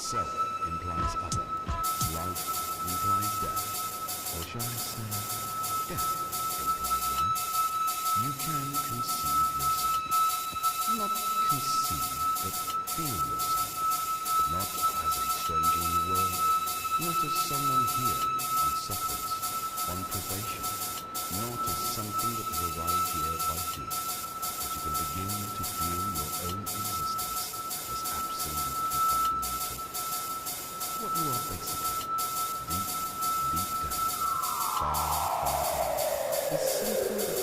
Self implies other, life implies death, or shall I say, death implies life. You can conceive yourself. Not conceive, but feel yourself. Not as a stranger in the world, not as someone here on sufferance, on probation, not as something that has arrived here by fate, but you can begin to feel your own existence as absolutely fundamental. What you are basically, deep, deep down, far, far in, is something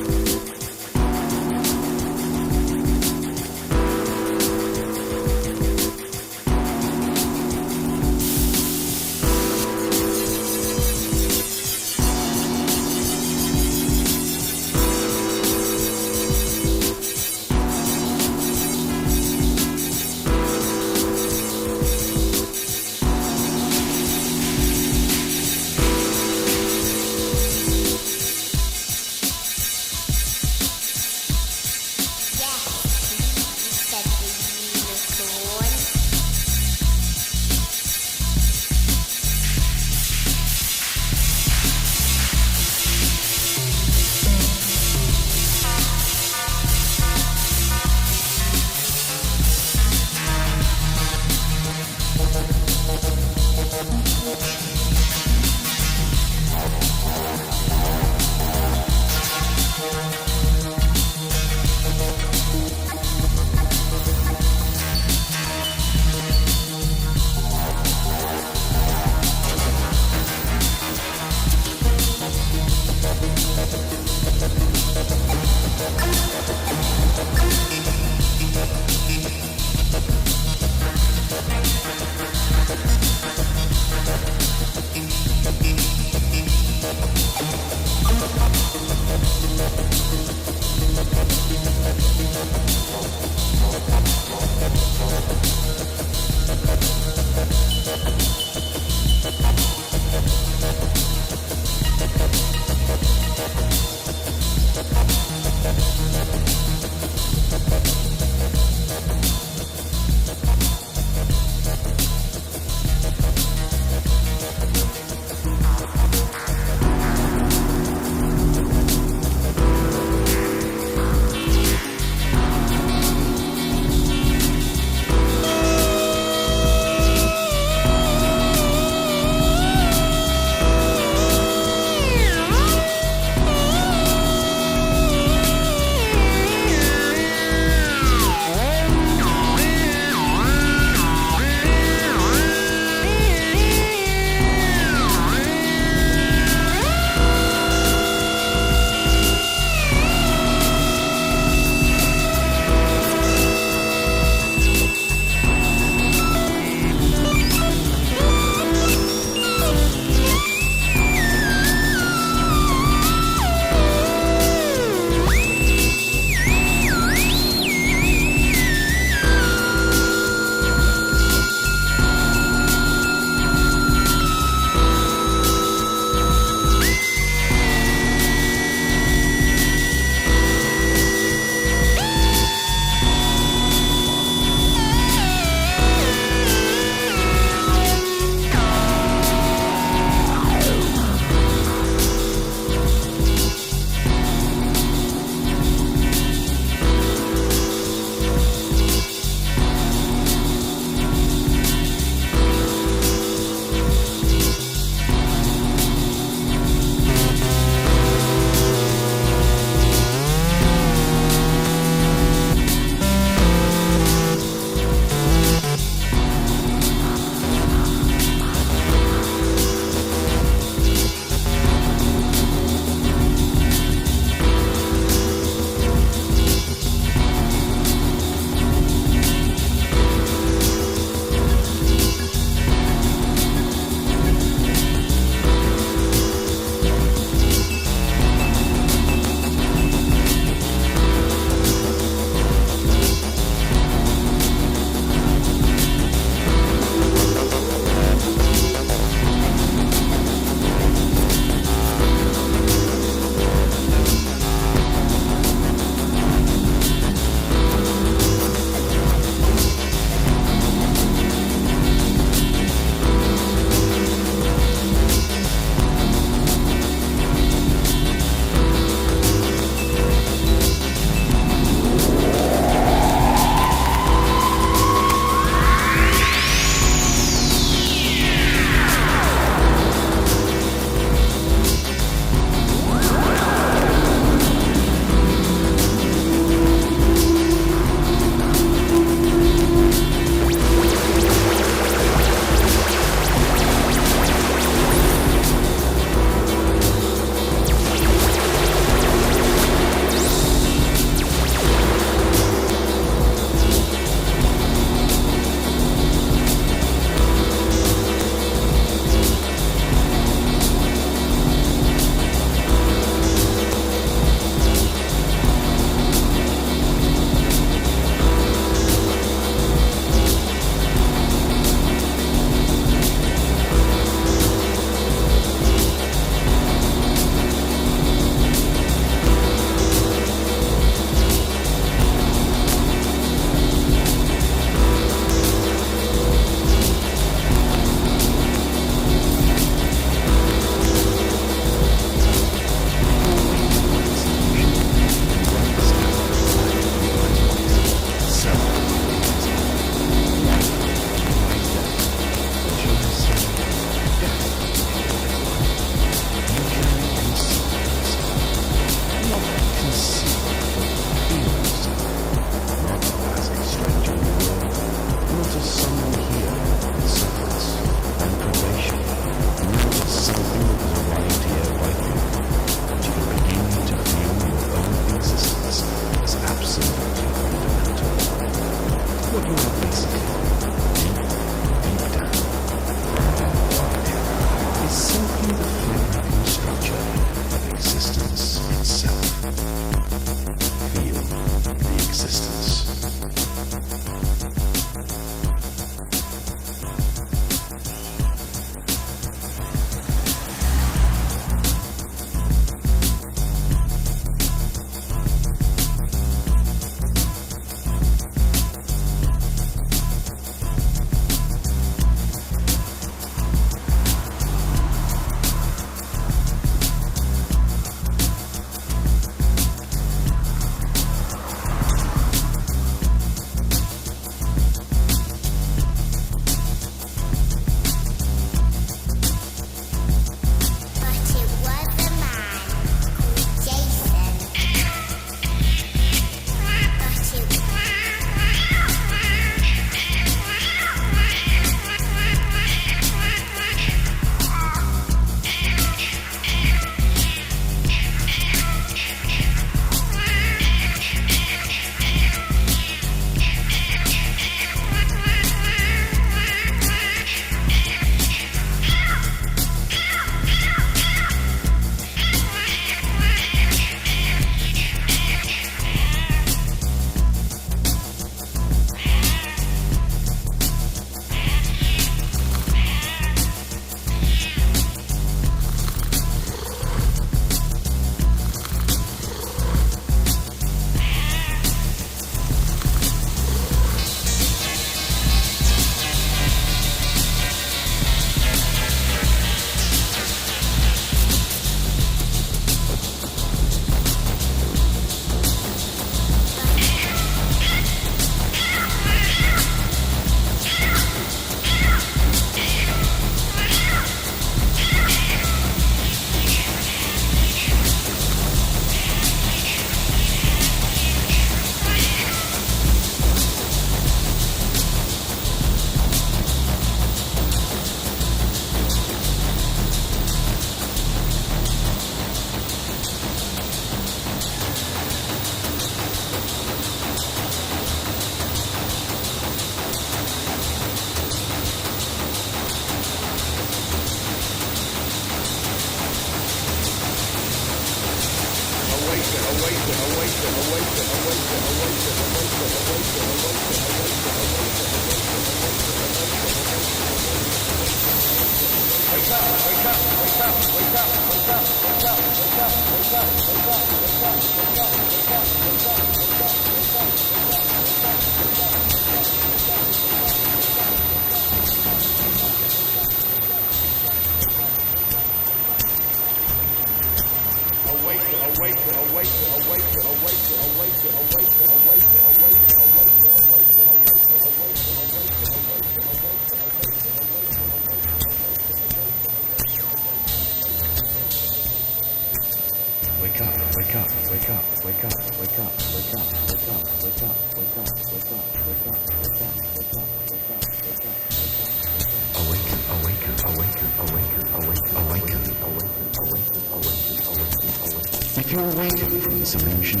If you awaken from this illusion,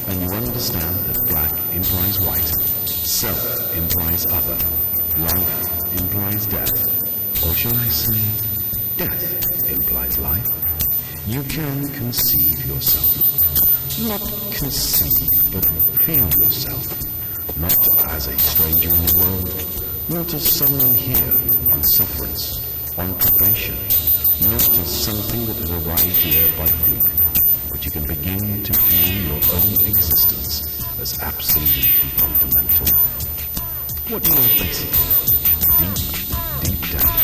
and you understand that black implies white, self implies other, life implies death, or shall I say, death implies life, you can conceive yourself. Not conceive, but feel yourself, not as a stranger in the world, not as someone here on sufferance, on probation, not as something that has arrived here by fluke, but you can begin to feel your own existence as absolutely fundamental. What you are basically, deep down,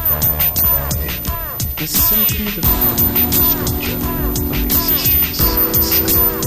far in, is simply the fundamental structure of existence itself.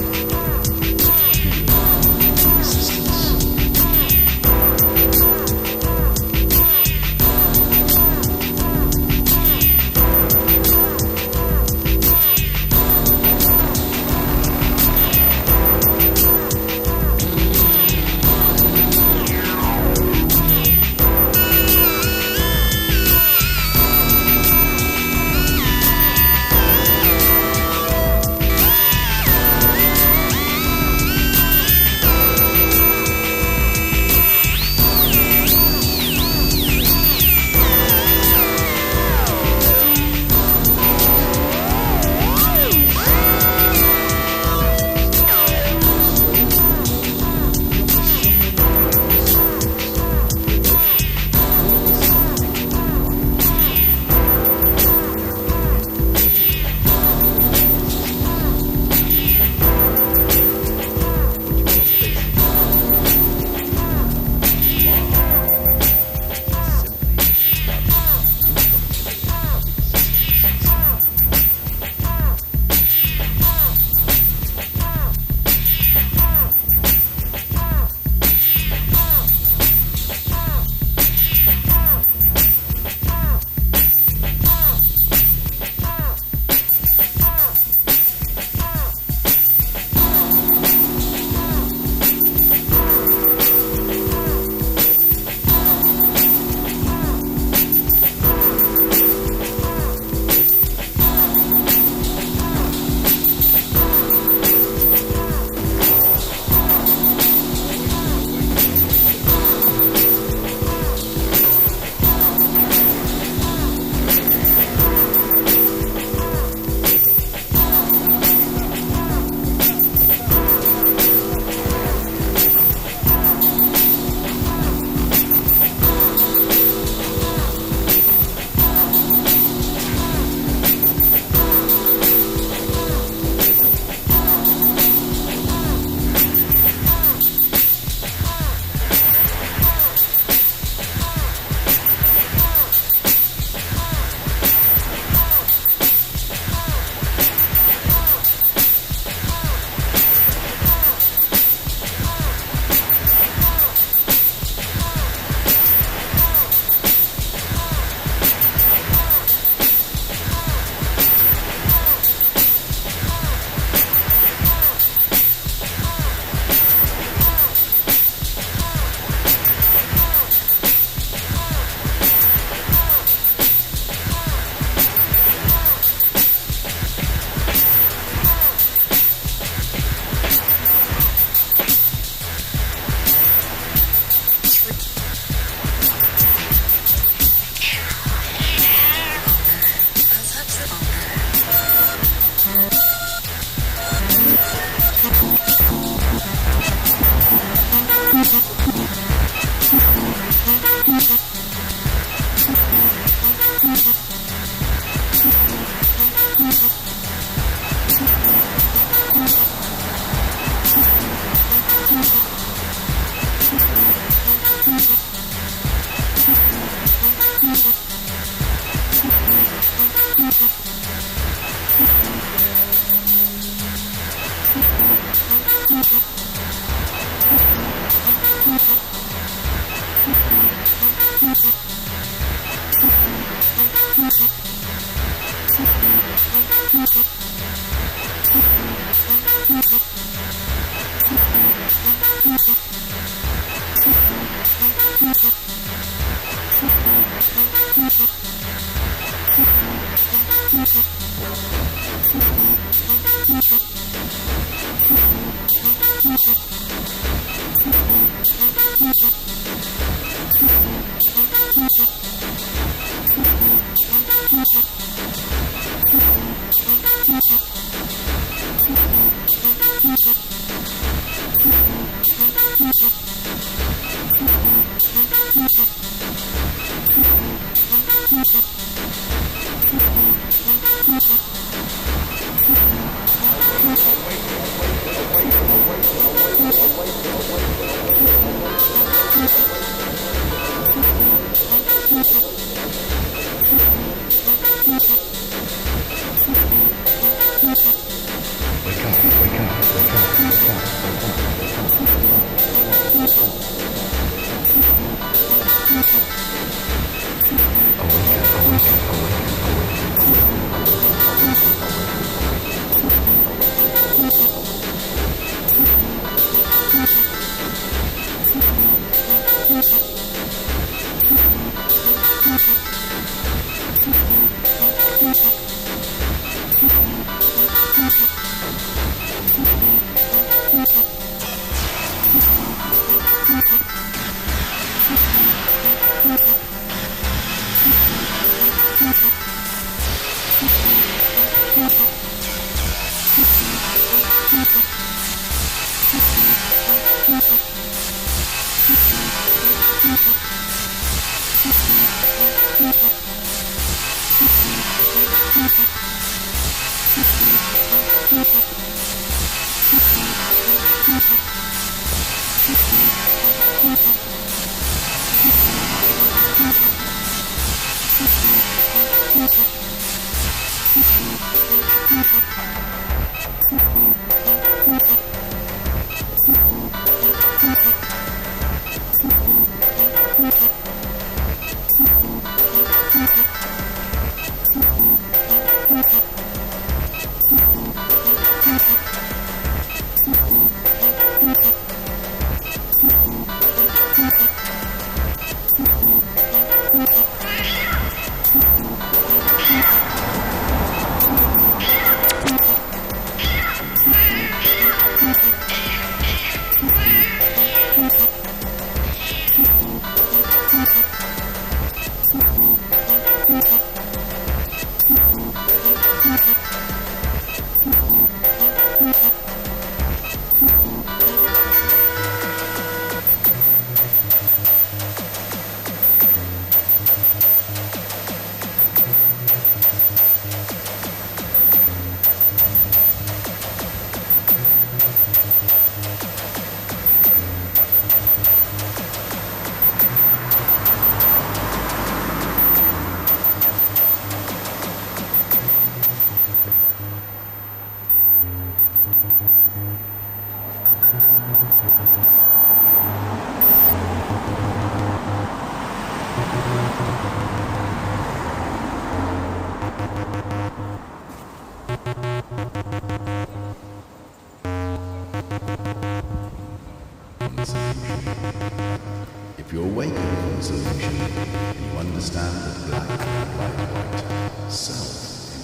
If you're awake in consolation, and you understand that black implies white, self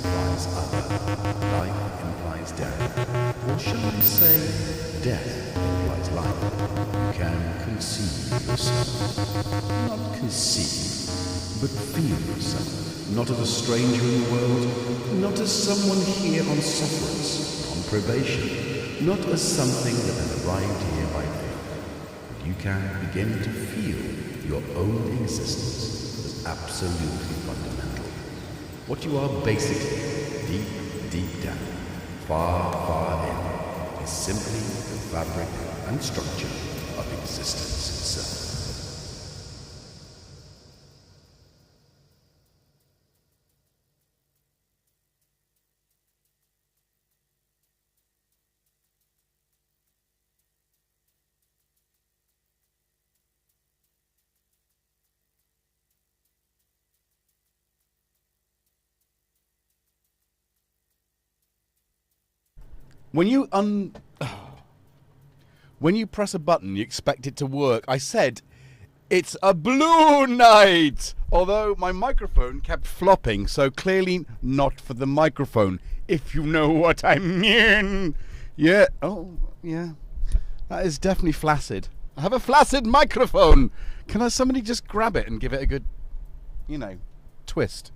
implies other, life implies death, or shall I say, death implies life, you can conceive yourself. Not conceive, but feel yourself, not as a stranger in the world, not as someone here on sufferance, on probation, not as something that has arrived here by faith. You can begin to feel your own existence as absolutely fundamental. What you are basically, deep down, far in, is simply the fabric and structure of existence itself. When you when you press a button, you expect it to work. I said, it's a blue night! Although my microphone kept flopping, so clearly not for the microphone, if you know what I mean. Yeah, oh, yeah. That is definitely flaccid. I have a flaccid microphone! Can somebody just grab it and give it a good, twist?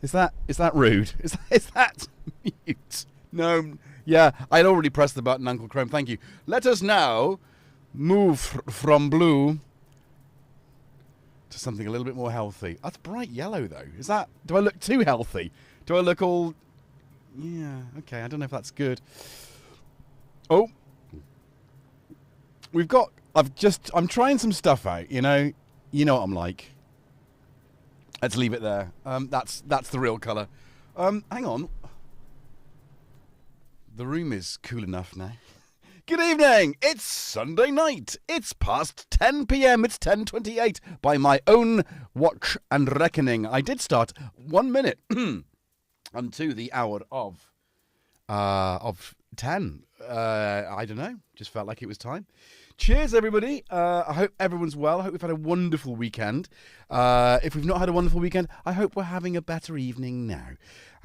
Is that rude? Is that mute? No. Yeah, I'd already pressed the button, Uncle Chrome. Thank you. Let us now move from blue to something a little bit more healthy. That's bright yellow, though. Do I look too healthy? Do I look all... Yeah, okay, I don't know if that's good. Oh. I'm trying some stuff out, You know what I'm like. Let's leave it there. That's the real colour. Hang on. The room is cool enough now. Good evening. It's Sunday night. It's past 10 p.m. It's 10:28 by my own watch and reckoning. I did start 1 minute unto the hour of 10. I don't know. Just felt like it was time. Cheers, everybody. I hope everyone's well. I hope we've had a wonderful weekend. If we've not had a wonderful weekend, I hope we're having a better evening now.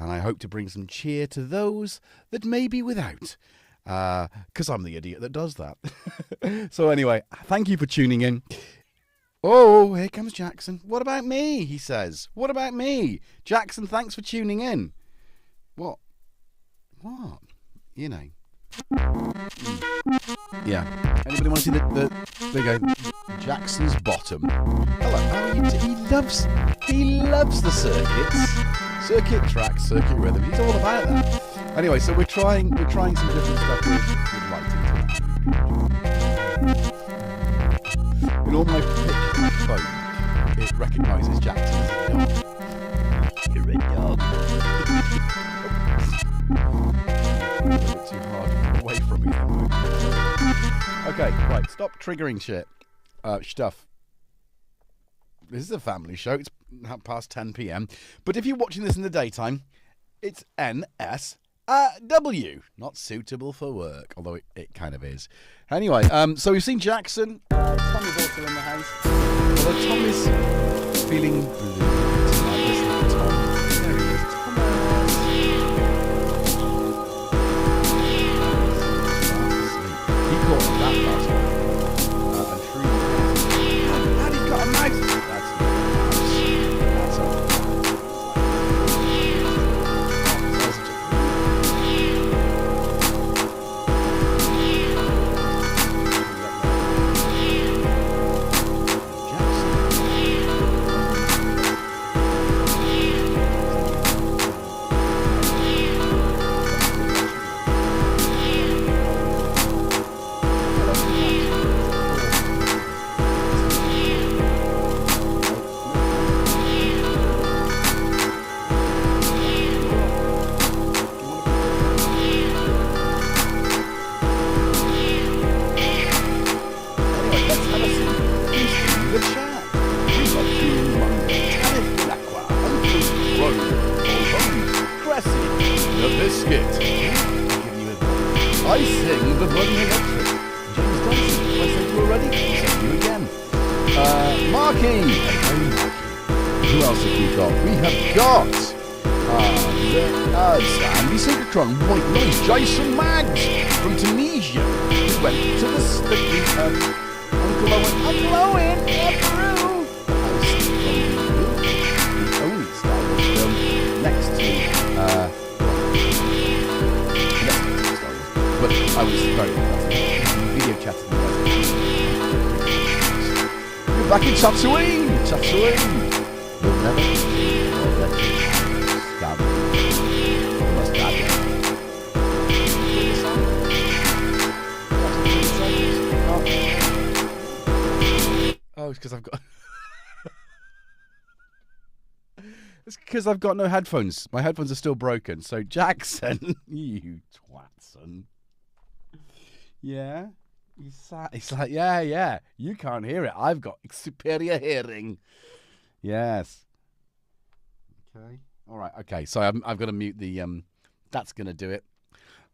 And I hope to bring some cheer to those that may be without. Because I'm the idiot that does that. So anyway, thank you for tuning in. Oh, here comes Jackson. What about me, he says. What about me? Jackson, thanks for tuning in. What? Yeah. Anybody want to see the there you go, Jackson's bottom. Hello. How are you? He loves the circuits, circuit tracks, circuit rhythm. He's all about that. Anyway, so we're trying some different stuff with lighting. In all my pictures on phone, it recognises Jackson as a dog. You're a dog. A bit too hard away from me. Okay, right, stop triggering shit. Stuff. This is a family show. It's past 10 p.m. But if you're watching this in the daytime, it's NSW. Not suitable for work, although it kind of is. Anyway, so we've seen Jackson. Tommy's also in the house. Although Tommy's feeling blue tonight. Listen to Tom. There he is. He caught that last one. And threw. And he's got a mouse. Jason Maggs from Tunisia, who went to the Uncle Owen, Peru. The only Star Wars film next to Star Wars. But I was very video chatting. You're back in Tatooine. You'll never let you stab me. You must die. Oh, it's because I've got... It's because I've got no headphones. My headphones are still broken. So, Jackson, you twatson. Yeah? He's like, yeah. You can't hear it. I've got superior hearing. Yes. Okay. All right. Okay. So, I've got to mute the... That's going to do it.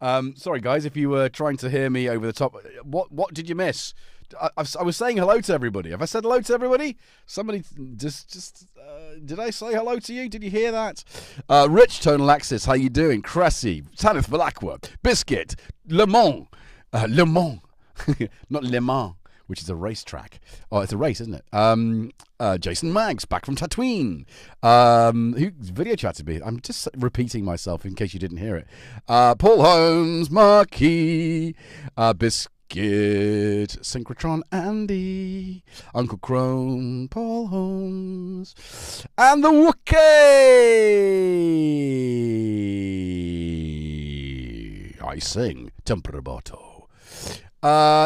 Sorry, guys, if you were trying to hear me over the top. What did you miss? I was saying hello to everybody. Have I said hello to everybody? Somebody just did I say hello to you? Did you hear that? Rich Tonal Axis, how you doing? Cressy, Tanith Blackwood, Biscuit, Le Mans, not Le Mans, which is a racetrack. Oh, it's a race, isn't it? Jason Maggs, back from Tatooine. Who video chatted me? I'm just repeating myself in case you didn't hear it. Paul Holmes, Marquis, Biscuit, Synchrotron Andy, Uncle Chrome, Paul Holmes, and the Wookiee. I sing Temperbato.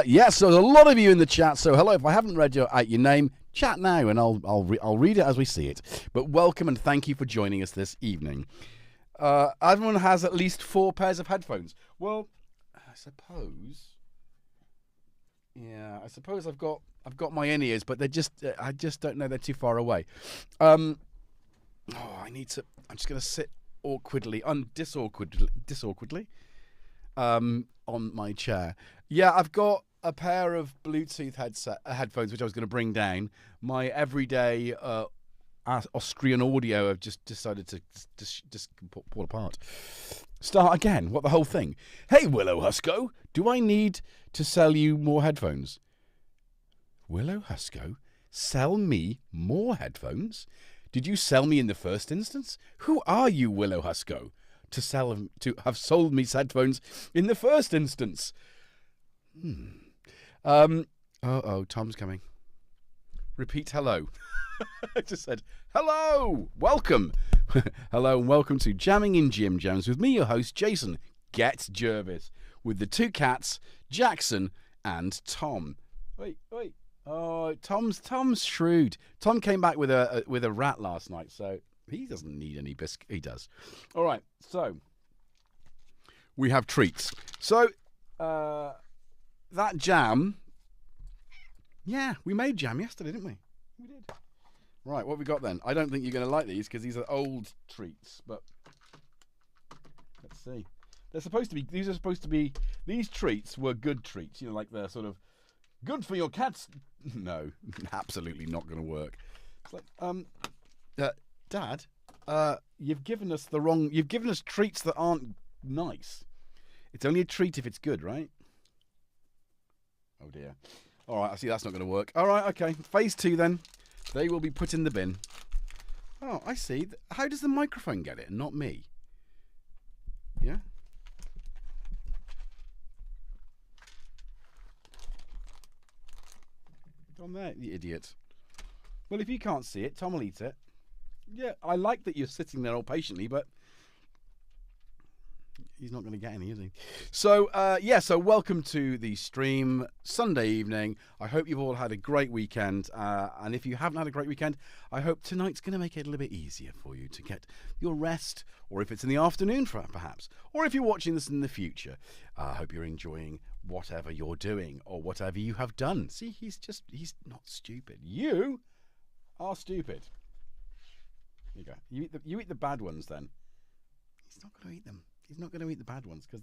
Yes, so there's a lot of you in the chat. So hello. If I haven't read your name, chat now, and I'll read it as we see it. But welcome and thank you for joining us this evening. Everyone has at least 4 pairs of headphones. Well, I suppose. Yeah, I suppose I've got my in-ears, but they're just I just don't know, they're too far away. I'm just gonna sit disawkwardly on my chair. Yeah, I've got a pair of Bluetooth headphones which I was going to bring down. My everyday Austrian audio have just decided to just pull apart. Start again. What, the whole thing? Hey, Willow Husco, do I need to sell you more headphones? Willow Husco, sell me more headphones? Did you sell me in the first instance? Who are you, Willow Husco, to have sold me headphones in the first instance? Tom's coming. Repeat hello. I just said, hello, welcome. Hello and welcome to Jamming in Jimjams with me, your host, Jason GetJervis, with the 2 cats, Jackson and Tom. Wait. Oh, Tom's shrewd. Tom came back with a rat last night, so he doesn't need any biscuit. He does. All right, so we have treats. So that jam, yeah, we made jam yesterday, didn't we? We did. Right, what have we got then? I don't think you're going to like these because these are old treats, but let's see. These treats were good treats, you know, like they're sort of good for your cats. No, absolutely not going to work. It's like, Dad, you've given us treats that aren't nice. It's only a treat if it's good, right? Oh dear. All right, I see that's not going to work. All right, okay. Phase 2 then. They will be put in the bin. Oh, I see. How does the microphone get it and not me? Yeah? On there, you idiot. Well, if you can't see it, Tom will eat it. Yeah, I like that you're sitting there all patiently, but he's not going to get any, is he? So, so welcome to the stream, Sunday evening. I hope you've all had a great weekend. And if you haven't had a great weekend, I hope tonight's going to make it a little bit easier for you to get your rest, or if it's in the afternoon, perhaps, or if you're watching this in the future. I hope you're enjoying whatever you're doing or whatever you have done. See, he's not stupid. You are stupid. There you go. You eat the bad ones then. He's not going to eat them. He's not going to eat the bad ones because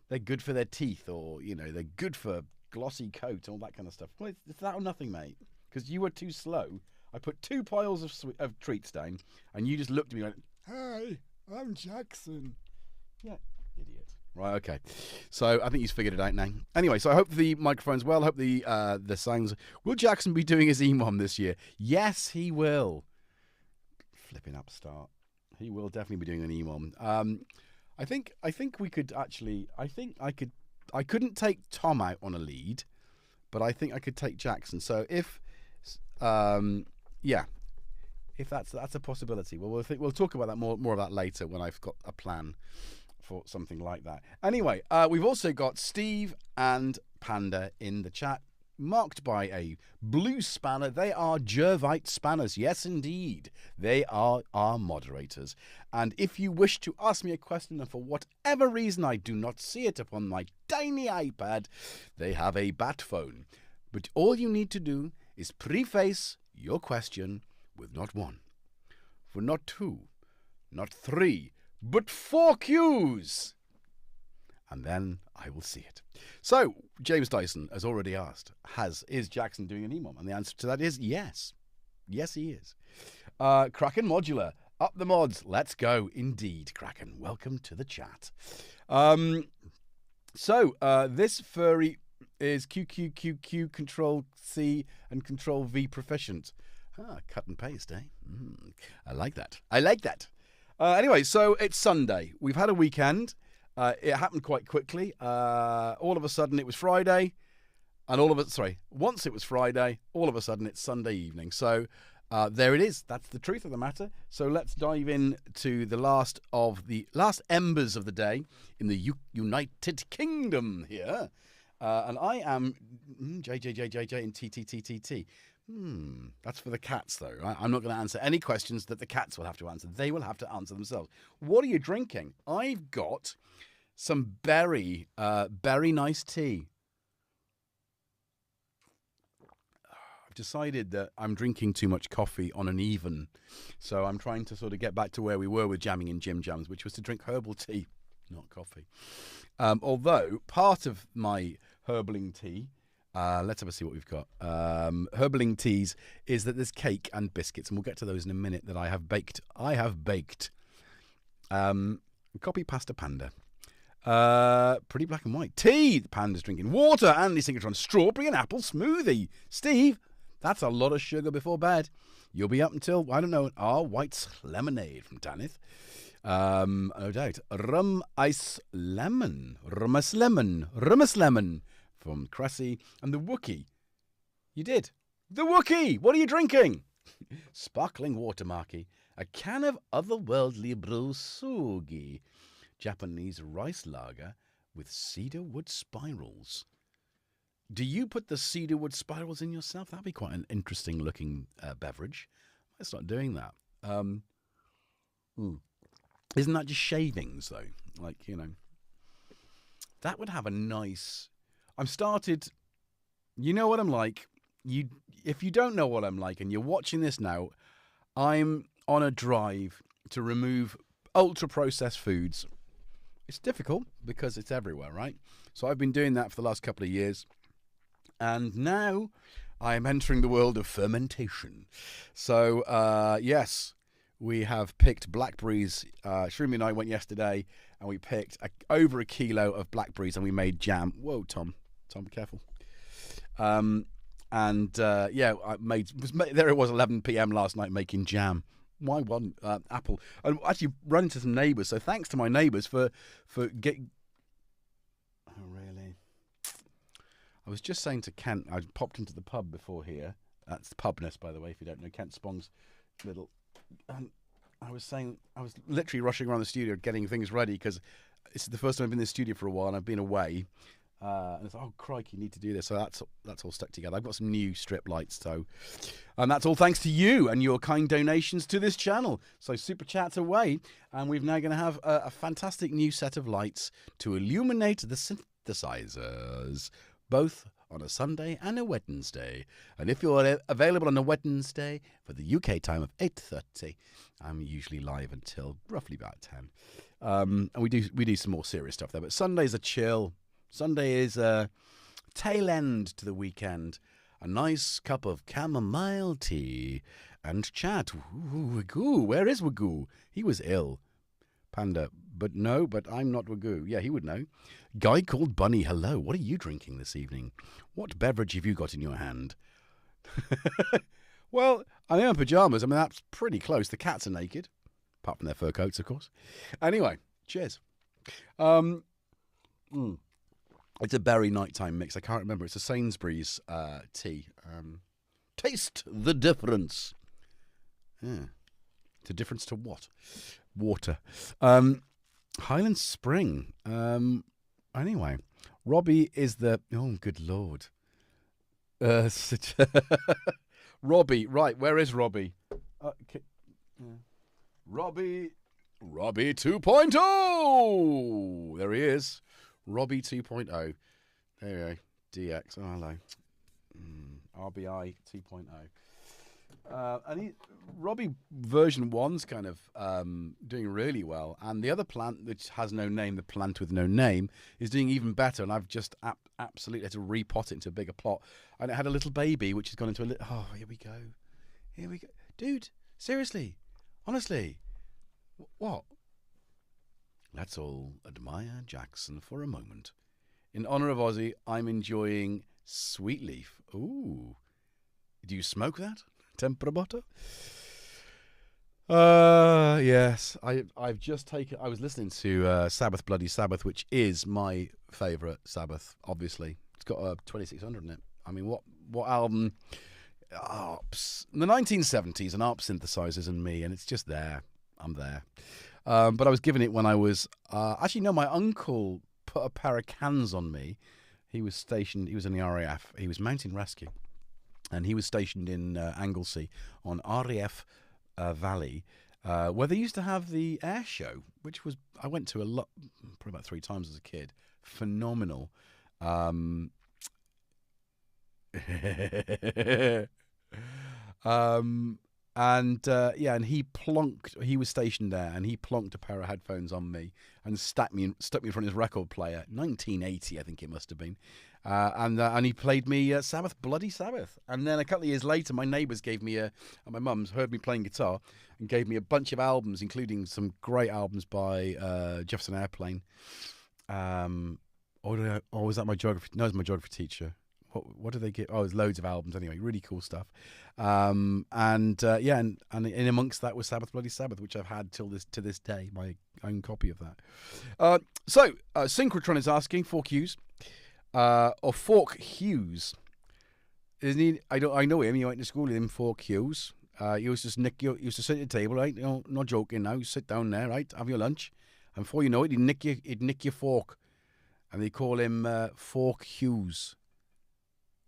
they're good for their teeth, or they're good for glossy coat, all that kind of stuff. Well, it's that or nothing, mate. Because you were too slow. I put 2 piles of treats down, and you just looked at me like, "Hey, I'm Jackson." Yeah, idiot. Right, okay. So I think he's figured it out now. Anyway, so I hope the microphone's well. I hope the sounds. Will Jackson be doing his EMOM this year? Yes, he will. Flipping upstart. He will definitely be doing an EMOM. I think we could actually. I couldn't take Tom out on a lead, but I think I could take Jackson. So if that's a possibility. Well, we'll talk about that more of that later when I've got a plan for something like that. Anyway, we've also got Steve and Panda in the chat, marked by a blue spanner. They are Jervite spanners. Yes, indeed. They are our moderators. And if you wish to ask me a question, and for whatever reason I do not see it upon my tiny iPad, they have a bat phone. But all you need to do is preface your question with not 1, for not 2, not 3, but 4 Qs. and then I will see it. So, James Dyson has already asked, is Jackson doing an EMOM? And the answer to that is yes. Yes, he is. Kraken Modular, up the mods. Let's go. Indeed, Kraken. Welcome to the chat. This furry is QQQQ, Control C and Control V proficient. Cut and paste, eh? I like that. Anyway, so it's Sunday. We've had a weekend. It happened quite quickly. All of a sudden it was Friday. And once it was Friday, all of a sudden it's Sunday evening. So there it is. That's the truth of the matter. So let's dive in to the last embers of the day in the United Kingdom here. And I am JJJJJ and TTTTT. That's for the cats, though. Right? I'm not going to answer any questions that the cats will have to answer. They will have to answer themselves. What are you drinking? I've got some berry nice tea. I've decided that I'm drinking too much coffee on an even. So I'm trying to sort of get back to where we were with jamming in Jimjams, which was to drink herbal tea, not coffee. Although part of my herbaling tea, let's have a see what we've got. Herbaling teas is that there's cake and biscuits, and we'll get to those in a minute, that I have baked. Copy pasta panda. Pretty black and white. Tea, the panda's drinking. Water, Andy Synchrotron. Strawberry and apple smoothie. Steve, that's a lot of sugar before bed. You'll be up until, I don't know, white lemonade from Tanith. No doubt. Rum ice lemon from Cressy. And the Wookie. You did. The Wookie! What are you drinking? Sparkling water, Marky. A can of otherworldly brusugi. Japanese rice lager with cedarwood spirals. Do you put the cedarwood spirals in yourself? That'd be quite an interesting looking beverage. Let's start doing that. Isn't that just shavings, though? Like, that would have a nice... You know what I'm like. If you don't know what I'm like and you're watching this now, I'm on a drive to remove ultra-processed foods. It's difficult because it's everywhere, right? So I've been doing that for the last couple of years. And now I'm entering the world of fermentation. So, yes, we have picked blackberries. Shroomy and I went yesterday and we picked over a kilo of blackberries and we made jam. Whoa, Tom, be careful. I made, there it was 11 p.m. last night making jam. Why one apple? I actually run into some neighbours, so thanks to my neighbours for getting... Oh, really? I was just saying to Kent, I popped into the pub before here. That's Pubness, by the way, if you don't know. Kent Spong's little... And I was literally rushing around the studio getting things ready because it's the first time I've been in the studio for a while and I've been away. And it's oh crikey, you need to do this. So that's all stuck together. I've got some new strip lights, and that's all thanks to you and your kind donations to this channel. So super chats away, and we're now going to have a fantastic new set of lights to illuminate the synthesizers, both on a Sunday and a Wednesday. And if you're available on a Wednesday for the UK time of 8:30, I'm usually live until roughly about 10. And we do some more serious stuff there. But Sundays are chill. Sunday is a tail end to the weekend. A nice cup of chamomile tea and chat. Ooh, Wagoo. Where is Wagoo? He was ill. Panda. But I'm not Wagoo. Yeah, he would know. Guy called Bunny, hello. What are you drinking this evening? What beverage have you got in your hand? Well, I'm in pyjamas. I mean, that's pretty close. The cats are naked. Apart from their fur coats, of course. Anyway, cheers. It's a berry nighttime mix. I can't remember. It's a Sainsbury's tea. Taste the difference. Yeah. The difference to what? Water. Highland Spring. Anyway, Robbie is the... Oh, good Lord. Robbie. Right, where is Robbie? Robbie 2.0. There he is. Robbie 2.0. There you go. DX. Oh, hello. RBI 2.0. Robbie version 1's kind of doing really well, and the other plant, which has no name, the plant with no name, is doing even better. And I've just absolutely had to repot it into a bigger plot, and it had a little baby, which has gone into a little. Oh, here we go, dude. Seriously, honestly, what? Let's all admire Jackson for a moment. In honor of Ozzy, I'm enjoying Sweet Leaf. Ooh, do you smoke that? Temperabotto? Yes. I've just taken. I was listening to Sabbath Bloody Sabbath, which is my favourite Sabbath. Obviously, it's got a 2600 in it. I mean, what album? ARPs. In the 1970s, an ARP synthesizers and me, and it's just there. I'm there. But I was given it when I was actually no. My uncle put a pair of cans on me. He was stationed. He was in the RAF. He was mountain rescue. And he was stationed in Anglesey on RAF Valley, where they used to have the air show, which was I went to a lot, probably about 3 times as a kid. Phenomenal. And he was stationed there, and he plonked a pair of headphones on me and stuck me in front of his record player. 1980, I think it must have been. And he played me Sabbath, Bloody Sabbath. And then a couple of years later, my neighbours gave me my mum's heard me playing guitar and gave me a bunch of albums, including some great albums by Jefferson Airplane. Or was that my geography? No, it was my geography teacher. What did they get? Oh, there's loads of albums anyway. Really cool stuff. And in amongst that was Sabbath, Bloody Sabbath, which I've had to this day, my own copy of that. So Synchrotron is asking Fork Hughes, or Fork Hughes. Isn't he? I know him. You went to school with him, Fork Hughes. He used to sit at the table, right? You know, not joking now. You sit down there, right? Have your lunch, and before you know it, he'd nick your fork, and they call him Fork Hughes.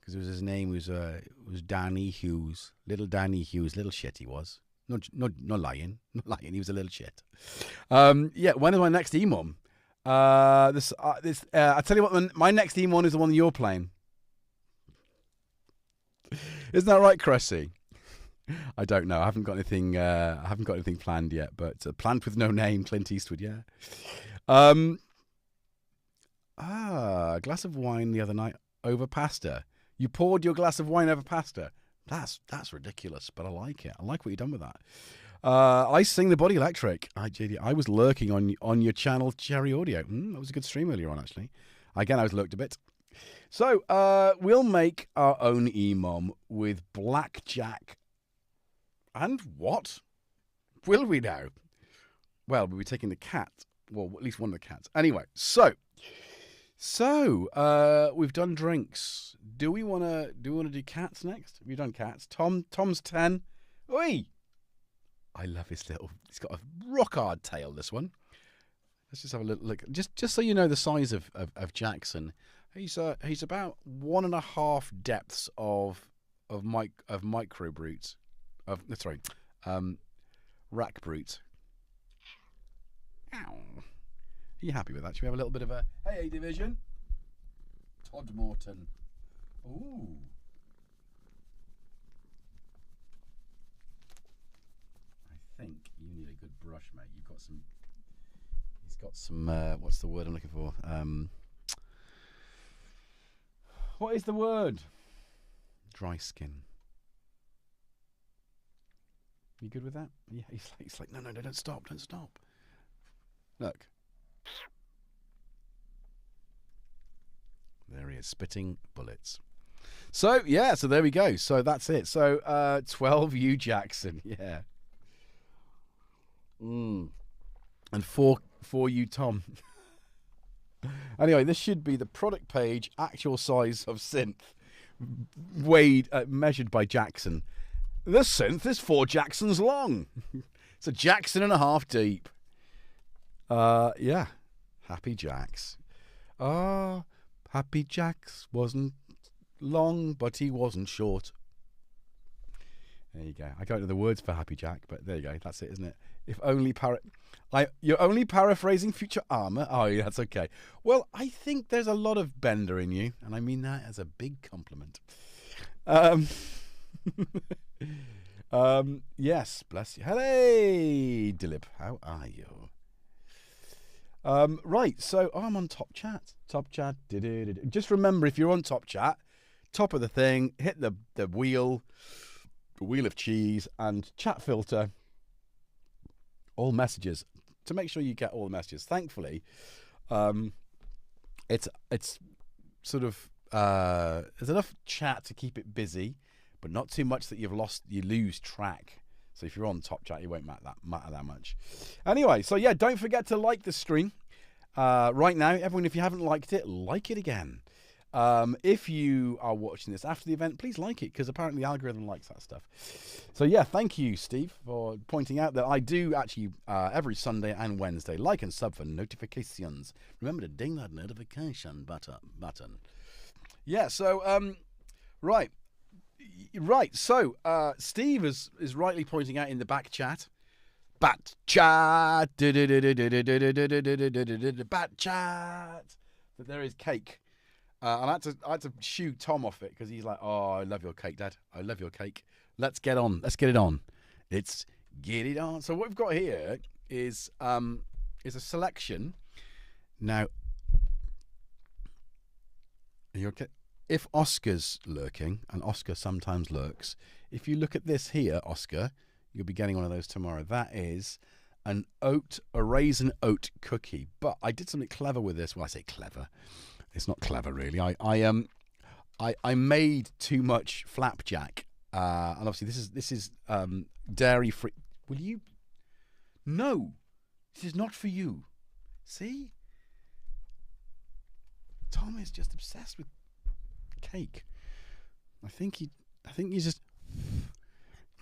Because his name was Danny Hughes, little Danny Hughes, little shit he was. Not lying, he was a little shit. When is my next EMOM? I tell you what, my next EMOM is the one that you're playing. Isn't that right, Cressy? I don't know. I haven't got anything. Planned yet. But a plant with no name, Clint Eastwood. Yeah. A glass of wine the other night over pasta. You poured your glass of wine over pasta. That's ridiculous, but I like it. I like what you've done with that. I sing the Body Electric. I was lurking on your channel, Cherry Audio. That was a good stream earlier on, actually. Again, I was lurked a bit. So we'll make our own EMOM with Blackjack. And what? Will we now? Well, we'll be taking the cat. Well, at least one of the cats. Anyway, so we've done drinks. Do we want to do cats next? We've done cats. Tom's 10. Oi! I love his little. He's got a rock hard tail. This one. Let's just have a little look. Just so you know the size of Jackson. He's about 1.5 depths of micro brute. Rack brute. Ow. Are you happy with that? Should we have a little bit of a hey division? Todd Morton. Ooh. I think you need a good brush, mate. You've got some. He's got some. What's the word I'm looking for? What is the word? Dry skin. You good with that? Yeah. He's like no, don't stop. Look. There he is, spitting bullets. So there we go. So that's it. So 12U Jackson, yeah. And 4U Tom. Anyway, this should be the product page, actual size of synth, measured by Jackson. The synth is 4 Jacksons long. It's a Jackson and a half deep. Yeah. Happy Jacks. Happy Jacks wasn't long, but he wasn't short. There you go. I don't know the words for Happy Jack, but there you go. That's it, isn't it? If only you're only paraphrasing Future Armour. Oh, yeah, that's okay. Well, I think there's a lot of Bender in you, and I mean that as a big compliment. Yes, bless you. Hey, Dilip, how are you? Right, so I'm on Top Chat. Top Chat. Just remember, if you're on Top Chat, top of the thing, hit the wheel of cheese, and chat filter all messages to make sure you get all the messages. Thankfully, it's sort of there's enough chat to keep it busy, but not too much that you lose track. So if you're on Top Chat, you won't matter that much. Anyway, so yeah, don't forget to like the stream right now. Everyone, if you haven't liked it, like it again. If you are watching this after the event, please like it, because apparently the algorithm likes that stuff. So yeah, thank you, Steve, for pointing out that I do actually every Sunday and Wednesday like and sub for notifications. Remember to ding that notification button. Yeah, so right. So Steve is rightly pointing out in the back chat, bat chat, that there is cake. And I had to shoo Tom off it, because he's like, "Oh, I love your cake, Dad. I love your cake. Let's get on. Let's get it on. Let's get it on." So what we've got here is a selection. Now, are you okay? If Oscar's lurking, and Oscar sometimes lurks, if you look at this here, Oscar, you'll be getting one of those tomorrow. That is a raisin oat cookie. But I did something clever with this. Well, I say clever. It's not clever, really. I made too much flapjack, and obviously this is dairy free. Will you? No, this is not for you. See, Tom is just obsessed with cake. I think he's just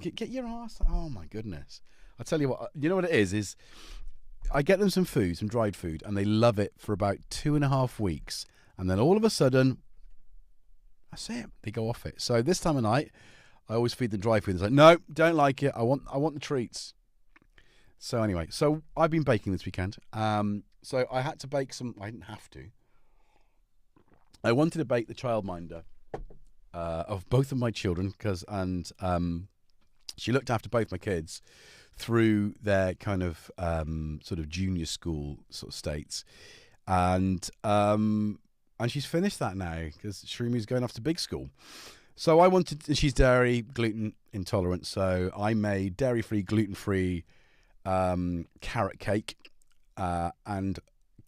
get your ass. Oh my goodness! I tell you what. You know what it is I get them some food, some dried food, and they love it for about 2.5 weeks. And then all of a sudden, that's it. They go off it. So this time of night, I always feed them dry food. It's like, no, don't like it. I want the treats. So anyway, so I've been baking this weekend. So I had to bake some. I didn't have to. I wanted to bake the childminder of both of my children, she looked after both my kids through their kind of sort of junior school sort of states, and she's finished that now, because Shroomi's going off to big school. So she's dairy, gluten intolerant, so I made dairy-free, gluten-free carrot cake and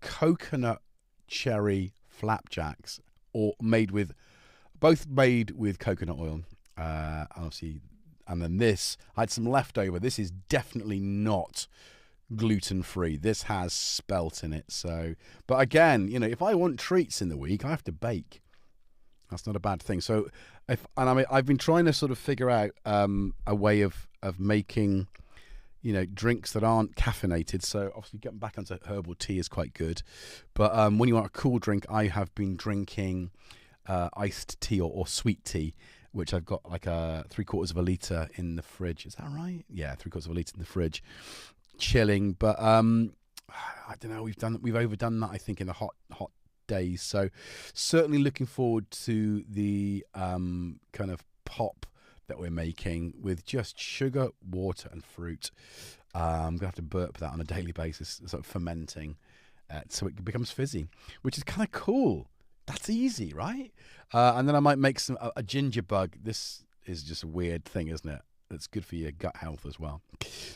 coconut cherry flapjacks, both made with coconut oil. Obviously, and then this, I had some leftover. This is definitely not gluten-free. This has spelt in it. So, but again, if I want treats in the week, I have to bake. That's not a bad thing. So, I've been trying to sort of figure out a way of making, drinks that aren't caffeinated. So obviously getting back onto herbal tea is quite good. But when you want a cool drink, I have been drinking iced tea or sweet tea, which I've got like 3/4 of a litre in the fridge. Is that right? Yeah, 3/4 of a litre in the fridge, chilling. But I don't know. We've overdone that, I think, in the hot days. So certainly looking forward to the kind of pop that we're making with just sugar, water, and fruit. I'm gonna have to burp that on a daily basis, sort of fermenting, so it becomes fizzy, which is kind of cool. That's easy, right? And then I might make a ginger bug. This is just a weird thing, isn't it? It's good for your gut health as well.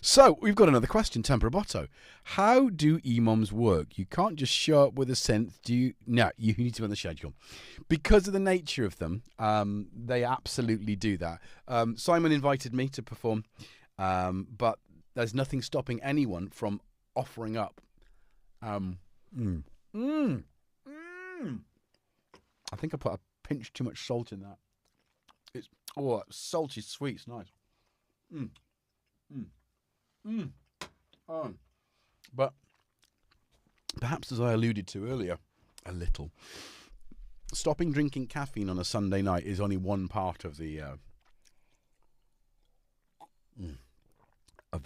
So we've got another question, Temperabotto. How do EMOMs work? You can't just show up with a synth. No, you need to be on the schedule. Because of the nature of them, they absolutely do that. Simon invited me to perform, but there's nothing stopping anyone from offering up. I think I put a pinch too much salt in that. It's salty sweet. It's nice. But perhaps, as I alluded to earlier, a little, stopping drinking caffeine on a Sunday night is only one part of the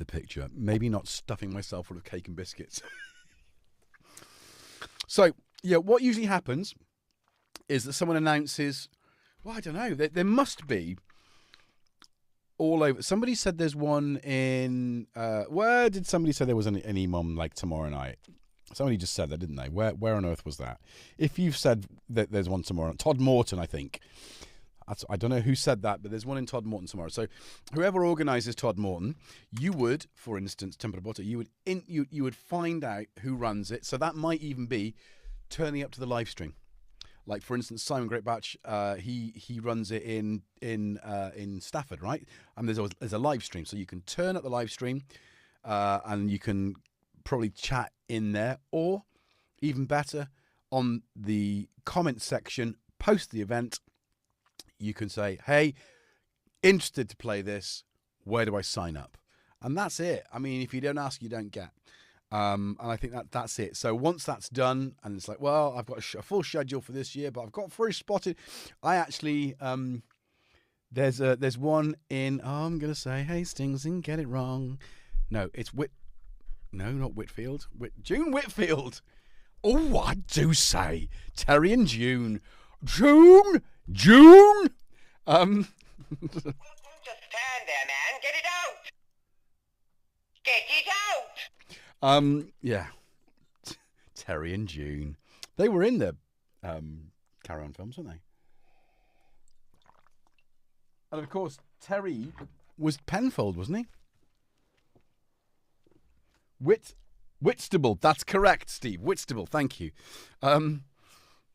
picture. Maybe not stuffing myself full of cake and biscuits. So yeah, what usually happens is that someone announces, well, I don't know, there must be all over. Somebody said there's one in. Where did somebody say there was an EMOM like tomorrow night? Somebody just said that, didn't they? Where on earth was that? If you've said that there's one tomorrow, Todd Morton, I think. I don't know who said that, but there's one in Todd Morton tomorrow. So whoever organises Todd Morton, you would, for instance, Temperabotta, you would find out who runs it. So that might even be turning up to the live stream. Like, for instance, Simon Greatbatch, he runs it in Stafford, right? And there's a live stream, so you can turn up the live stream, and you can probably chat in there, or even better, on the comment section post the event, you can say, "Hey, interested to play this? Where do I sign up?" And that's it. I mean, if you don't ask, you don't get. And I think that's it. So once that's done, and it's like, well, I've got a full schedule for this year, but I've got 3 spotted. I actually there's one in. Oh, I'm gonna say Hastings and get it wrong. No, it's No, not Whitfield. June Whitfield. Oh, I do say Terry and June. June. Just stand there, man. Get it out. Get it out. Yeah. Terry and June. They were in the Carry On films, weren't they? And of course, Terry was Penfold, wasn't he? Whitstable. That's correct, Steve. Whitstable. Thank you.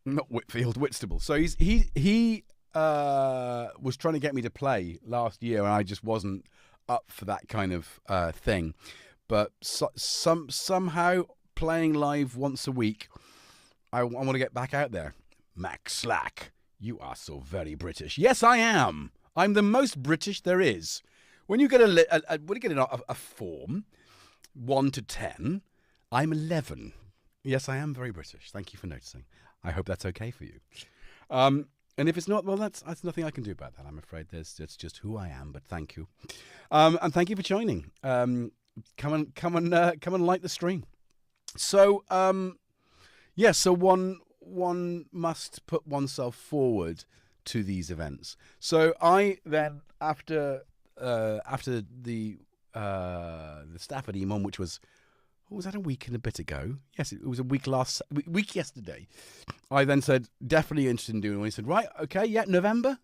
Not Whitfield, Whitstable. So he was trying to get me to play last year, and I just wasn't up for that kind of thing. But somehow playing live once a week, I want to get back out there. Max Slack, you are so very British. Yes, I am. I'm the most British there is. When you get a form, 1 to 10, I'm 11. Yes, I am very British. Thank you for noticing. I hope that's okay for you. And if it's not, well, that's nothing I can do about that. I'm afraid that's just who I am. But thank you, and thank you for joining. Come and like the stream. So so one must put oneself forward to these events. So I then after the Stafford EMOM, which was, what was that, a week and a bit ago? Yes, it was a week yesterday. I then said, definitely interested in doing one. He said, right, okay, yeah, November.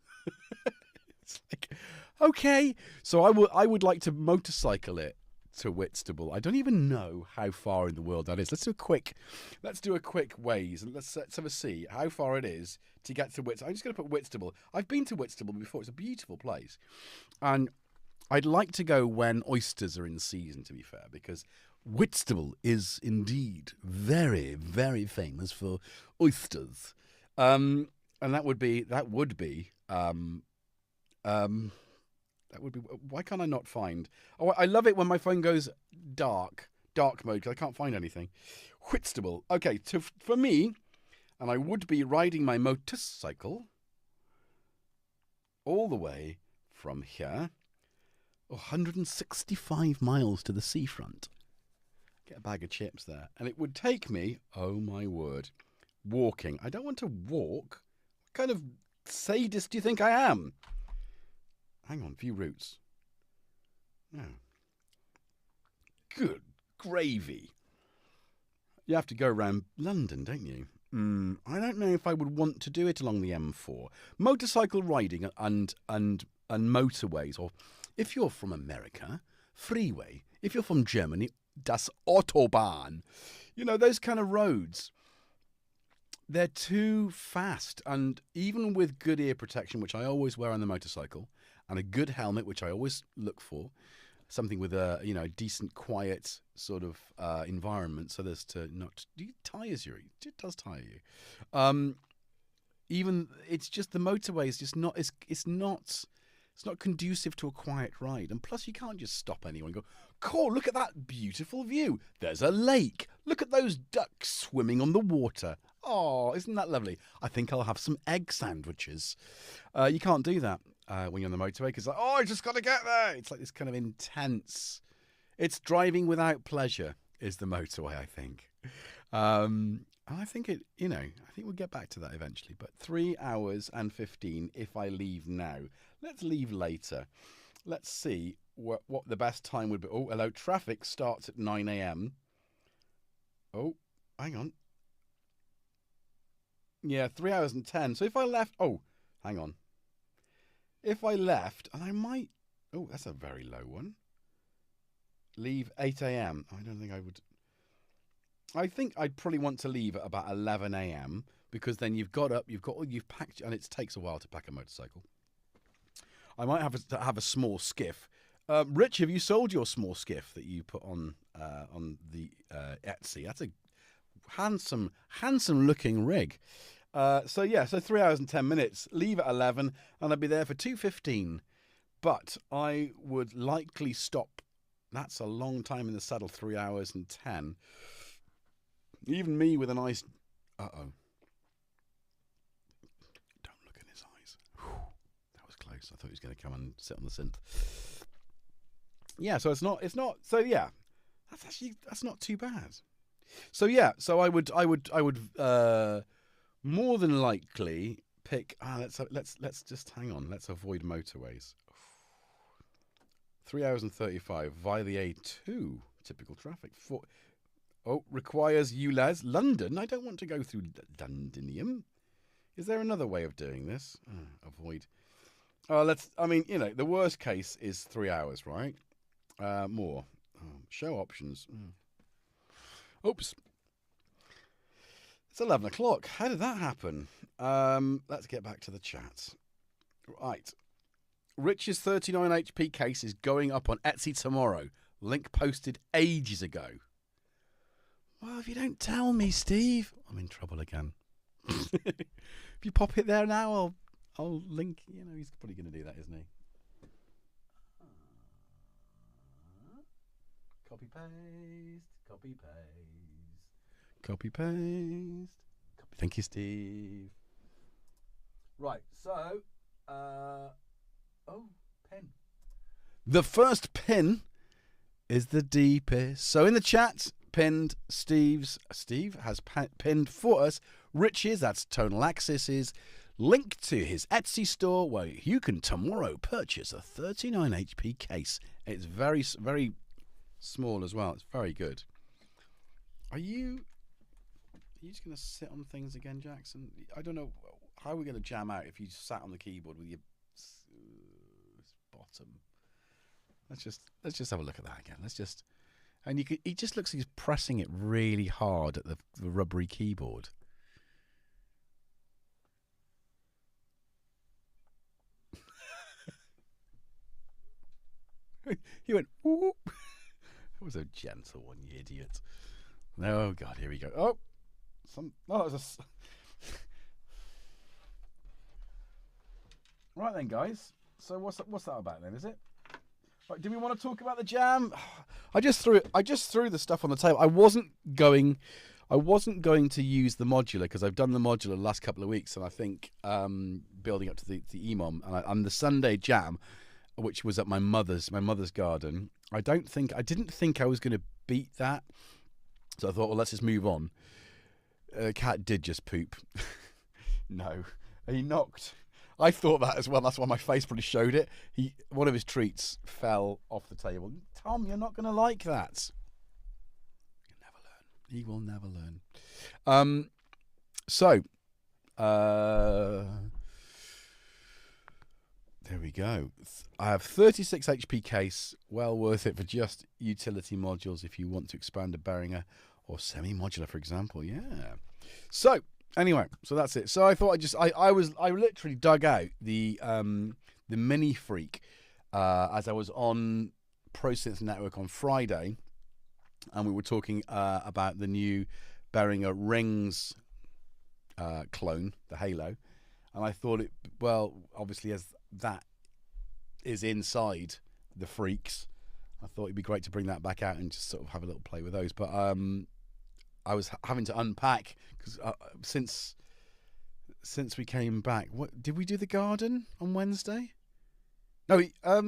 It's like, okay. So I would like to motorcycle it to Whitstable. I don't even know how far in the world that is. Let's do a quick ways, and let's have a see how far it is to get to Whitstable. I'm just going to put Whitstable. I've been to Whitstable before. It's a beautiful place, and I'd like to go when oysters are in season, to be fair, because Whitstable is indeed very, very famous for oysters. And that would be, why can't I not find? Oh, I love it when my phone goes dark mode, because I can't find anything. Whitstable. Okay, for me, and I would be riding my motorcycle all the way from here, 165 miles to the seafront. Get a bag of chips there. And it would take me, oh my word, walking. I don't want to walk. What kind of sadist do you think I am? Hang on, view routes. No. Good gravy. You have to go around London, don't you? I don't know if I would want to do it along the M4. Motorcycle riding and motorways, or if you're from America, freeway. If you're from Germany, das Autobahn. You know, those kind of roads, they're too fast. And even with good ear protection, which I always wear on the motorcycle, and a good helmet, which I always look for, something with a decent, quiet sort of environment, so as to not tires you. It does tire you. Even it's just the motorway is just not. It's not conducive to a quiet ride. And plus, you can't just stop anyone and go, cool, look at that beautiful view. There's a lake. Look at those ducks swimming on the water. Oh, isn't that lovely? I think I'll have some egg sandwiches. You can't do that when you're on the motorway, because like, I just got to get there. It's like this kind of intense. It's driving without pleasure is the motorway, I think. And I think I think we'll get back to that eventually. But 3 hours and 15 if I leave now. Let's leave later. let's see what the best time would be. Oh, hello. Traffic starts at 9 a.m. Oh, hang on. Yeah, 3 hours and 10. So if I left... Oh, hang on. If I left, and I might... Oh, that's a very low one. Leave 8 a.m. I don't think I would... I think I'd probably want to leave at about 11 a.m. because then you've got up, you've packed, and it takes a while to pack a motorcycle. I might have a small skiff. Rich, have you sold your small skiff that you put on the Etsy? That's a handsome looking rig. So 3 hours and 10 minutes. Leave at 11, and I'd be there for 2:15. But I would likely stop. That's a long time in the saddle. 3 hours and 10. Even me with a nice. Don't look in his eyes. Whew. That was close. I thought he was going to come and sit on the synth. Yeah, so it's not. So yeah, that's not too bad. So yeah, so I would more than likely pick. Let's just hang on. Let's avoid motorways. 3 hours and 35 via the A2. Typical traffic. Requires ULEZ. London. I don't want to go through Londinium. Is there another way of doing this? Avoid. The worst case is 3 hours, right? More. Show options. Oops. It's 11 o'clock. How did that happen? Let's get back to the chat. Right. Rich's 39 HP case is going up on Etsy tomorrow. Link posted ages ago. Well, if you don't tell me, Steve, I'm in trouble again. If you pop it there now, I'll link. You know, he's probably going to do that, isn't he? Copy paste. Copy paste. Copy paste. Thank you, Steve. Right. So, pin. The first pin is the deepest. So in the chat, pinned Steve has pinned for us Rich's, that's Tonal Axis's, link to his Etsy store where you can tomorrow purchase a 39 HP case. It's very, very small as well. It's very good. Are you just going to sit on things again, Jackson? I don't know. How are we going to jam out if you sat on the keyboard with your bottom? Let's just have a look at that again. He just looks like he's pressing it really hard at the rubbery keyboard. He went, whoop. That was a gentle one, you idiot. Oh, God, here we go. It was Right then, guys. So what's that about then, is it? Right, do we want to talk about the jam? I just threw the stuff on the table. I wasn't going to use the modular because I've done the modular the last couple of weeks, and I think building up to the EMOM and the Sunday jam, which was at my mother's garden. I didn't think I was going to beat that, so I thought, well, let's just move on. Cat did just poop. No, he knocked. I thought that as well. That's why my face probably showed it. One of his treats fell off the table. Tom, you're not going to like that. You'll never learn. He will never learn. There we go. I have 36 HP case. Well worth it for just utility modules if you want to expand a Behringer or semi-modular, for example. Yeah. So anyway, so that's it. So I thought I literally dug out the Mini Freak as I was on ProSynth Network on Friday, and we were talking about the new Behringer Rings clone, the Halo, and I thought obviously as that is inside the Freaks, I thought it'd be great to bring that back out and just sort of have a little play with those. But I was having to unpack because since we came back, what did we do the garden on Wednesday? No, I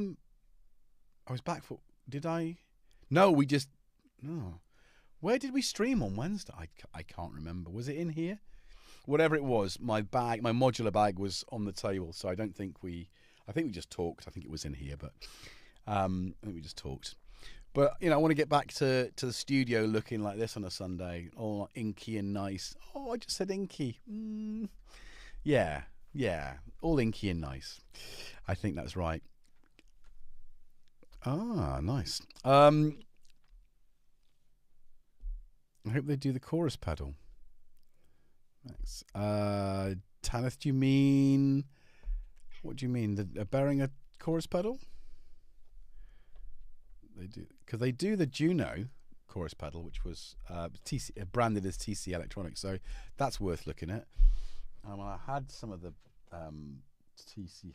was back for. Did I? No, we just. No, where did we stream on Wednesday? I can't remember. Was it in here? Whatever it was, my modular bag was on the table, so I I think we just talked. I think it was in here, but I think we just talked. But, you know, I want to get back to the studio looking like this on a Sunday, all inky and nice. Oh, I just said inky. Yeah, all inky and nice. I think that's right. Ah, nice. I hope they do the chorus pedal. Thanks. Tanith, do you mean... What do you mean? They're bearing a chorus pedal? They do, because they do the Juno chorus pedal, which was branded as TC Electronics, so that's worth looking at. I had some of the TC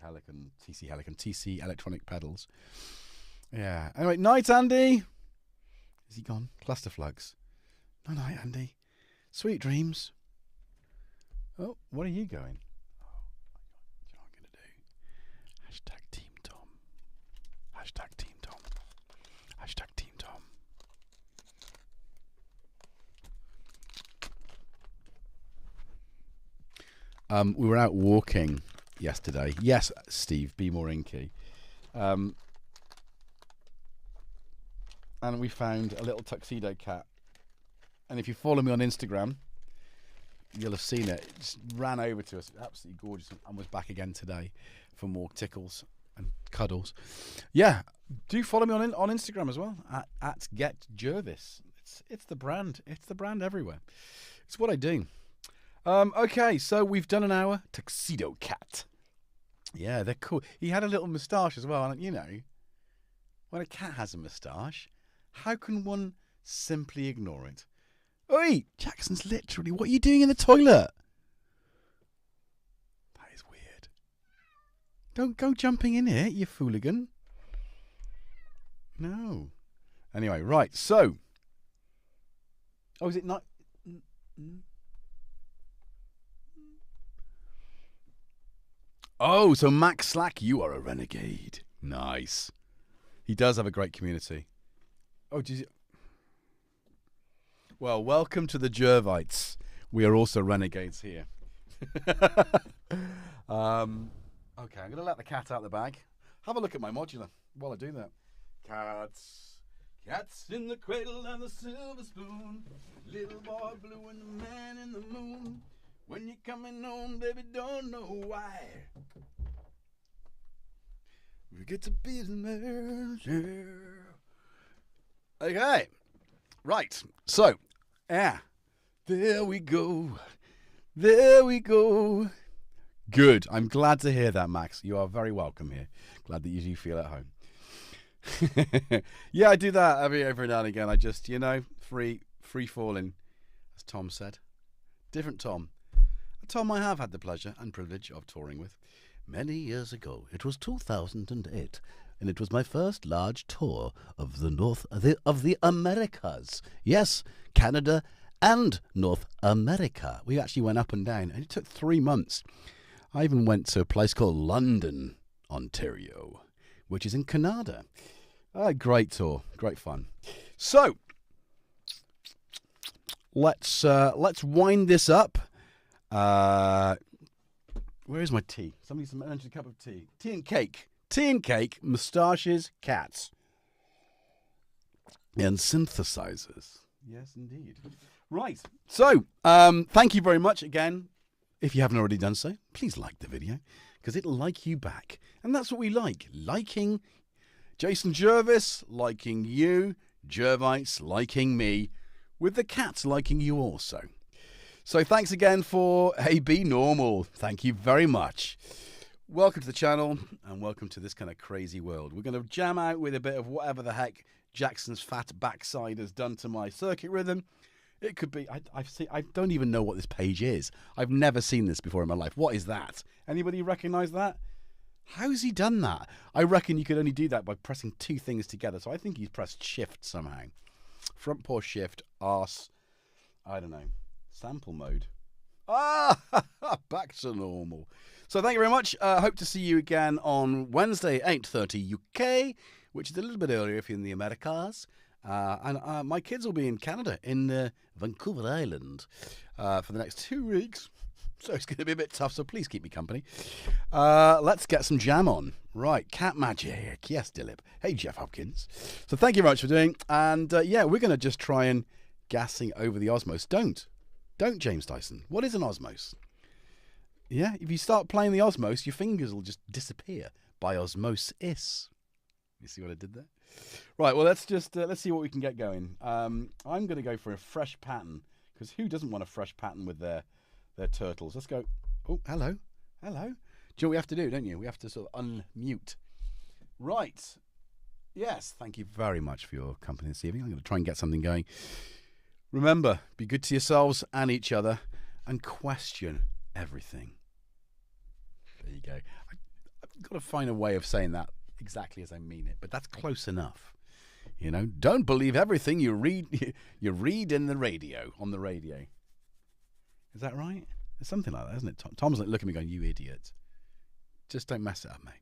Electronic pedals. Yeah. Anyway, night, Andy. Is he gone? Clusterflugs. No night, Andy. Sweet dreams. Oh, what are you going? Oh, you know what I'm going to do? Hashtag Team Tom. Hashtag Team Tom. Hashtag Team Tom. We were out walking yesterday. Yes, Steve, be more inky. And we found a little tuxedo cat. And if you follow me on Instagram, you'll have seen it. It just ran over to us, absolutely gorgeous, and was back again today for more tickles and cuddles. Yeah, do follow me on Instagram as well, at GetJervis. It's the brand. It's the brand everywhere. It's what I do. Okay, so we've done an hour. Tuxedo Cat. Yeah, they're cool. He had a little moustache as well. And, you know, when a cat has a moustache, how can one simply ignore it? Oi, Jackson's literally... What are you doing in the toilet? That is weird. Don't go jumping in it, you fooligan. No. Anyway, right, so... Oh, is it not... Oh, so Max Slack, you are a renegade. Nice. He does have a great community. Oh, did you... Well, welcome to the Jervites. We are also renegades here. Okay, I'm going to let the cat out the bag. Have a look at my modular while I do that. Cats in the cradle and the silver spoon. Little boy blue and the man in the moon. When you're coming home, baby, don't know why. We get to be the man. Okay. Right, so, there we go. There we go. Good. I'm glad to hear that, Max. You are very welcome here. Glad that you feel at home. Yeah, I do that every now and again. I just, you know, free falling, as Tom said. Different Tom. A Tom I have had the pleasure and privilege of touring with. Many years ago. It was 2008. And it was my first large tour of the Americas. Yes, Canada and North America. We actually went up and down, and it took 3 months. I even went to a place called London, Ontario, which is in Canada. Great tour, great fun. So let's wind this up. Where is my tea? Somebody's mentioned a cup of tea. Tea and cake. Tea and cake, moustaches, cats, and synthesizers. Yes, indeed. Right. So, thank you very much again. If you haven't already done so, please like the video, because it'll like you back. And that's what we like. Liking Jason Jervis, liking you, Jervites liking me, with the cats liking you also. So thanks again for be normal. Thank you very much. Welcome to the channel, and welcome to this kind of crazy world. We're going to jam out with a bit of whatever the heck Jackson's fat backside has done to my circuit rhythm. It could be, I don't even know what this page is. I've never seen this before in my life. What is that? Anybody recognize that? How's he done that? I reckon you could only do that by pressing two things together. So I think he's pressed shift somehow. Front paw shift, arse, I don't know, sample mode. Back to normal. So thank you very much. Hope to see you again on Wednesday, 8:30 UK, which is a little bit earlier if you're in the Americas. And my kids will be in Canada, in Vancouver Island, for the next 2 weeks. So it's going to be a bit tough, so please keep me company. Let's get some jam on. Right, Cat Magic. Yes, Dilip. Hey, Jeff Hopkins. So thank you very much for doing. And yeah, we're going to just try and gassing over the Osmos. Don't, James Dyson. What is an Osmos? Yeah, if you start playing the Osmos, your fingers will just disappear by osmosis. You see what I did there? Right, well, let's just, let's see what we can get going. I'm going to go for a fresh pattern, because who doesn't want a fresh pattern with their turtles? Let's go. Oh, hello. Hello. Do you know what we have to do, don't you? We have to sort of unmute. Right. Yes, thank you very much for your company this evening. I'm going to try and get something going. Remember, be good to yourselves and each other, and question everything. There you go. I've got to find a way of saying that exactly as I mean it, but that's close enough. You know, don't believe everything you read. You read in the radio, on the radio. Is that right? It's something like that, isn't it? Tom's like looking at me going, "You idiot! Just don't mess it up, mate."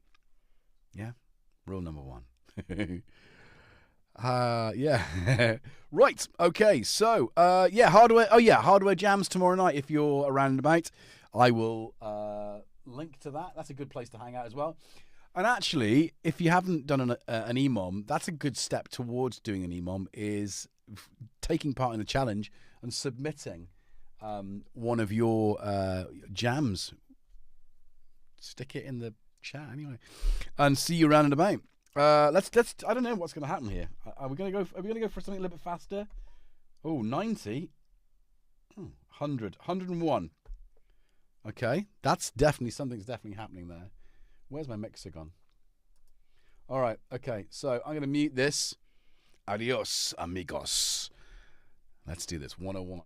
Yeah, rule number 1. Yeah. Right. Okay. So, yeah, hardware. Oh, yeah, hardware jams tomorrow night. If you're around and about, I will link to that. That's a good place to hang out as well. And actually, if you haven't done an EMOM, that's a good step towards doing an EMOM, is taking part in the challenge and submitting one of your jams. Stick it in the chat anyway, and see you around and about. Let's. I don't know what's going to happen here. Are we going to go for something a little bit faster? Oh, 90, 100, 101. Okay, that's definitely something's definitely happening there. Where's my mixer gone? All right, okay, so I'm going to mute this. Adios, amigos. Let's do this, 101.